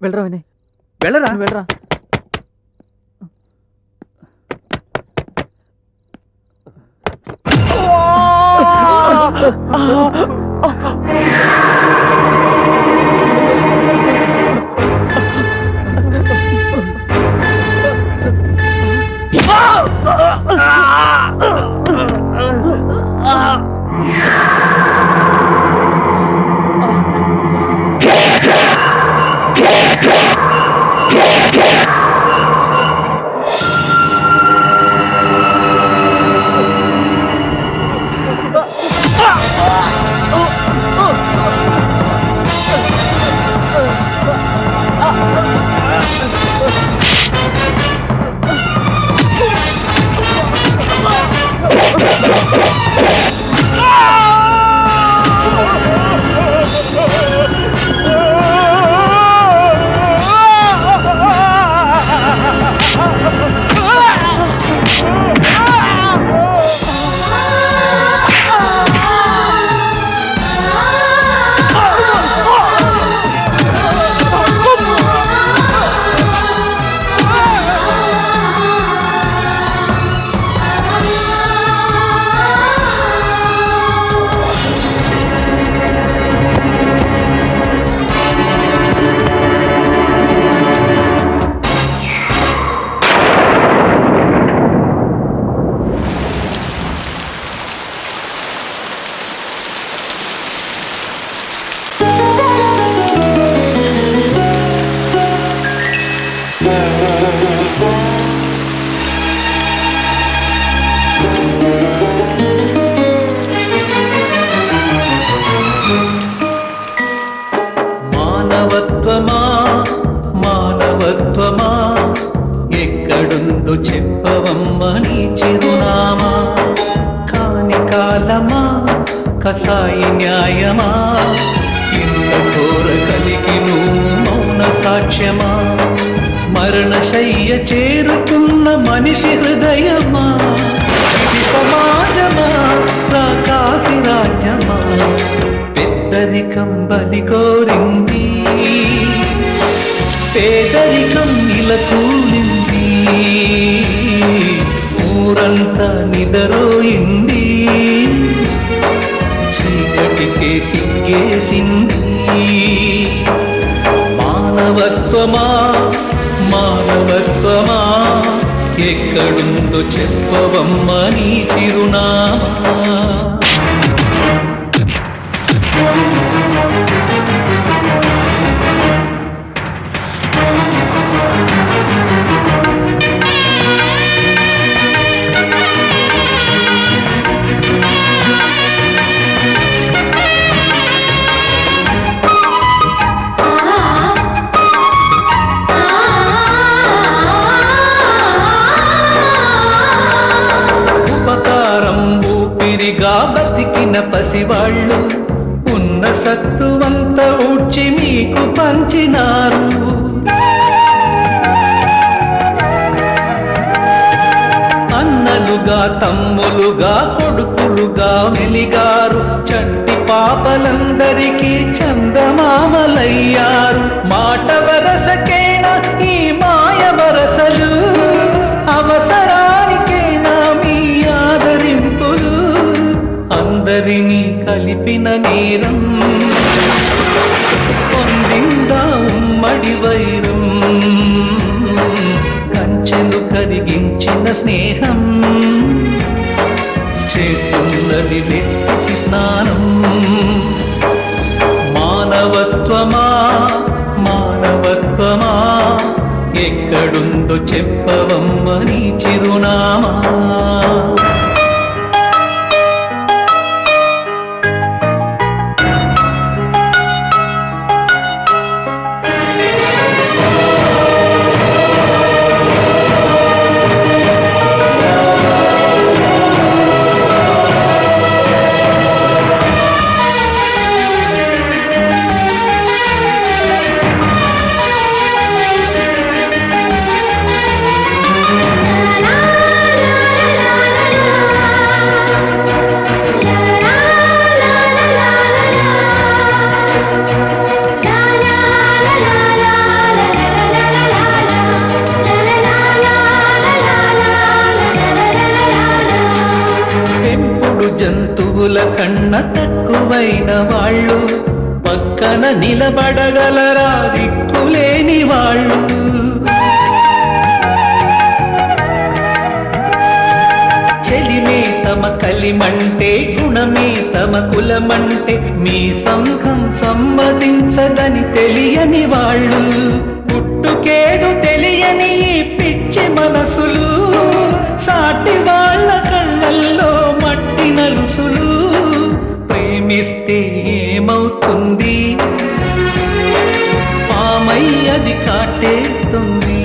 వెళ్ళరా వినయ్, వెళ్ళరా నువ్వు వెళ్ళరా. మానవత్వమా మానవత్వమా ఎక్కడుందో చెప్పవమ్మ నీ చిరునామా. కాని కాలమా కసాయి న్యాయమా ఇంత ఘోర కలిగి నువ్వు మౌన సాక్ష్యమా. మరణశయ్య చేరుకున్న మనిషి హృదయమా ఇది సమాజమా రాకాసి రాజ్యమా. పెద్దరికం బలి కోరింది పేదరికం నిలకూలింది ఊరంతా నిదరోయింది చీకటికే సిగ్గేసింది. మానవత్వమా మానవత్వమా ఎక్కడుందో చెప్పవమ్మ నీ చిరునామా. బతికిన పసివాళ్ళు ఉన్న సత్తువంత ఊడ్చి మీకు పంచినారు. అన్నలుగా తమ్ములుగా కొడుకులుగా వెలిగారు చంటి పాపలందరికీ చందమామలయ్యారు. మాట వరసకేనా ఈ మాయ వరసలు అవసరానికేనా మీ ఆదరింపులు. అందరినీ కలిపిన నేరం పొందిందా ఉమ్మడి వైరం. కంచెలు కరిగించిన స్నేహం చేస్తున్నది నెత్తి స్నానం. మానవత్వమా మానవత్వమా ఎక్కడుందో చెప్పవమ్మ నీ చిరునామా. వాళ్ళు, పక్కన నిలబడగలరా దిక్కులేని వాళ్ళు. చెలిమే తమ కలిమంటే, గుణమే తమ కులమంటే, మీ సంఘం సమ్మతించదని తెలియని వాళ్ళు. పుట్టుకేడు తెలియని ఈ పిచ్చి మనసులు, సాటి వాళ్ళ కళ్ళల్లో మట్టి నలుసులు. ప్రేమిస్తే ఏమవుతుంది, పామై అది కాటేస్తుంది.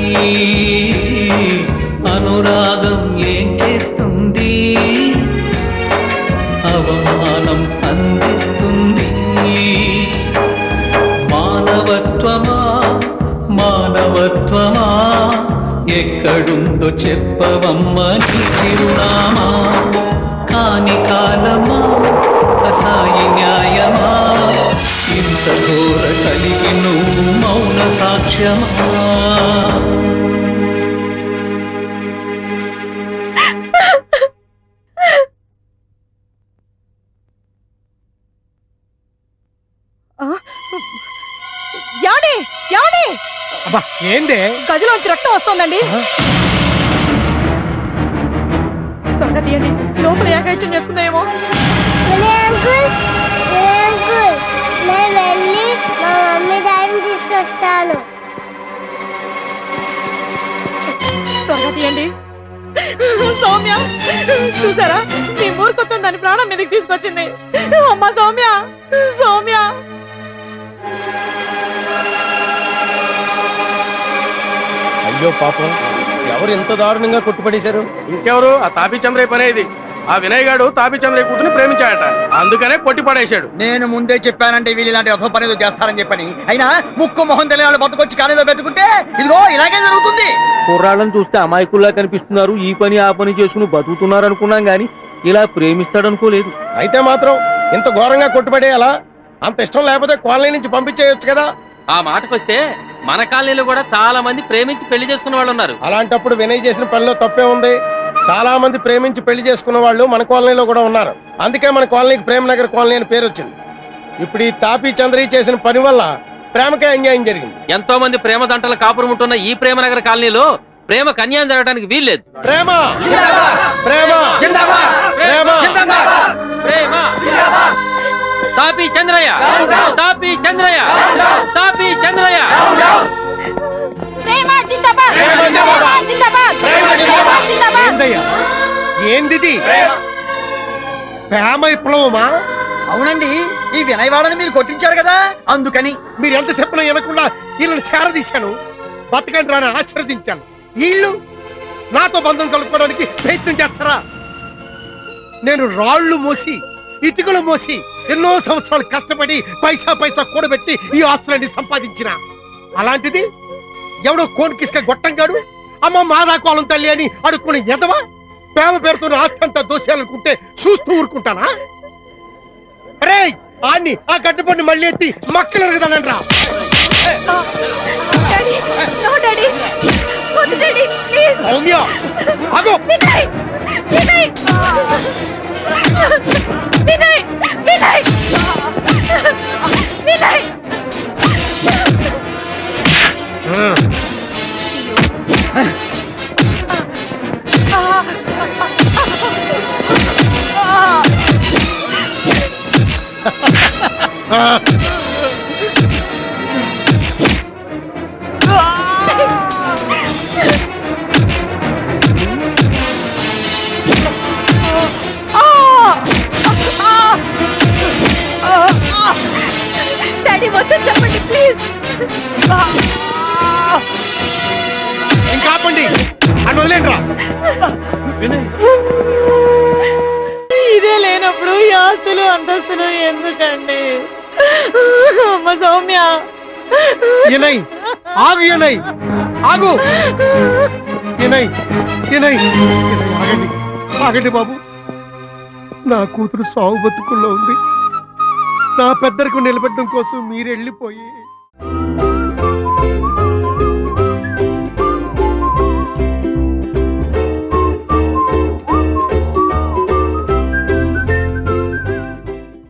అనురాగం ఏం చేస్తుంది, అవమానం అందిస్తుంది. మానవత్వమా మానవత్వమా, ఎక్కడుందో చెప్పవమ్మ నీ చిరునామా. కాని కాలమా కసాయి న్యాయమా, ఇంత ఘోర కలిగి నువ్వు మౌన సాక్ష్యమా. ఏందే గదిలోంచి రక్తం వస్తోందండి. త్వరగా తీయండి, లోపల ఏకాయిత్యం చేసుకుందామేమో. నేను వెళ్ళి మా మమ్మీ డాడీని తీసుకొస్తాను. త్వరగా తీయండి. సౌమ్య చూసారా, మీ మూర్ఖత్వం దాని ప్రాణం మీదకి తీసుకొచ్చింది. అమ్మా సౌమ్య, సౌమ్య. అయ్యో పాపం, ఎవరు ఎంత దారుణంగా కొట్టుపడేశారు? ఇంకెవరు, ఆ తాపి చంద్రయ్య పనే ఇది. ఆ వినయ్ గాడు తాపి చంద్రయ్య కూతుని ప్రేమించాడట, అందుకనే కొట్టి పడేశాడు. నేను ముందే చెప్పానంటే వీళ్ళు ఇలాంటి రథ పని చేస్తారని చెప్పని. అయినా ముక్కు మొహం తెలియని వాళ్ళు బతుకొచ్చి కాలేజీలో పెట్టుకుంటే ఇదిగో ఇలాగే జరుగుతుంది. కుర్రాళ్ళని చూస్తే అమాయకుల్లా కనిపిస్తున్నారు, ఈ పని ఆ పని చేసుకుని బతుకుతున్నారు అనుకున్నాం గాని ఇలా ప్రేమిస్తాడనుకోలేదు. అయితే మాత్రం ఇంత ఘోరంగా కొట్టుపడేయాలా? అంత ఇష్టం లేకపోతే కాలనీ నుంచి పంపించేయొచ్చు కదా. ఆ మాటకొస్తే మన కాలనీలో కూడా చాలా మంది ప్రేమించి పెళ్లి చేసుకున్న వాళ్ళు ఉన్నారు. అలాంటప్పుడు వినయ్ చేసిన పనిలో తప్పే ఉంది. చాలా మంది ప్రేమించి పెళ్లి చేసుకున్న వాళ్ళు మన కాలనీలో కూడా ఉన్నారు. అందుకే మన కాలనీకి ప్రేమనగర్ కాలనీ అని పేరు వచ్చింది. ఇప్పుడు ఈ తాపి చంద్రయ్య చేసిన పని వల్ల ప్రేమకే అన్యాయం జరిగింది. ఎంతో మంది ప్రేమ దంటల కాపురం ఉంటున్న ఈ ప్రేమనగర్ కాలనీలో ప్రేమకు అన్యాయం జరగడానికి వీల్లేదు. ప్రేమ ప్రేమ ప్రేమ ప్రేమ తాపి చంద్రయ్య, తాపి చంద్రయ్య, తాపి చంద్రయ్య. ఏంది ప్రేమ విప్లవమా? అవునండి, ఈ వినయవాడని మీరు కొట్టించారు కదా, అందుకని. మీరు ఎంత చెప్పినా వినకుండా వీళ్ళని చేరదీశాను, బతకండి రాని ఆశీర్వదించాను. వీళ్ళు నాతో బంధం కలుపుకోవడానికి ప్రయత్నం చేస్తారా? నేను రాళ్లు మోసి ఇటుకలు మోసి ఎన్నో సంవత్సరాలు కష్టపడి పైసా పైసా కూడబెట్టి ఈ ఆస్తులన్నీ సంపాదించిన. అలాంటిది ఎవడో కోన్కిస్క గొట్టంగాడు అమ్మ మాదాకోలం తల్లి అని అడుక్కుని ఎదవా ప్రేమ పేరుతో ఆస్తి అంతా దోషాలనుకుంటే చూస్తూ ఊరుకుంటానా? అరే ఆన్ని ఆ గడ్డపండి మళ్ళీ ఎత్తి మక్కలు ఎరగదనండ్రా. సౌమ్య ఆగో. డాడీ మొత్తం చెప్పండి ప్లీజ్. ఇంకా ఆపండి, అని వదిలేంట్రా. ఇదే లేనప్పుడు ఈ ఆస్తులు అంతస్తులు ఎందుకండి? అమ్మ సౌమ్య. వినయ్ ఆగు, వినయ్ ఆగు, వినయ్ వినయ్ ఆగండి, ఆగండి బాబు. నా కూతురు సాగు బతుకుల్లో ఉంది. నా పెద్దరికి నిలబెట్టడం కోసం మీరు వెళ్ళిపోయి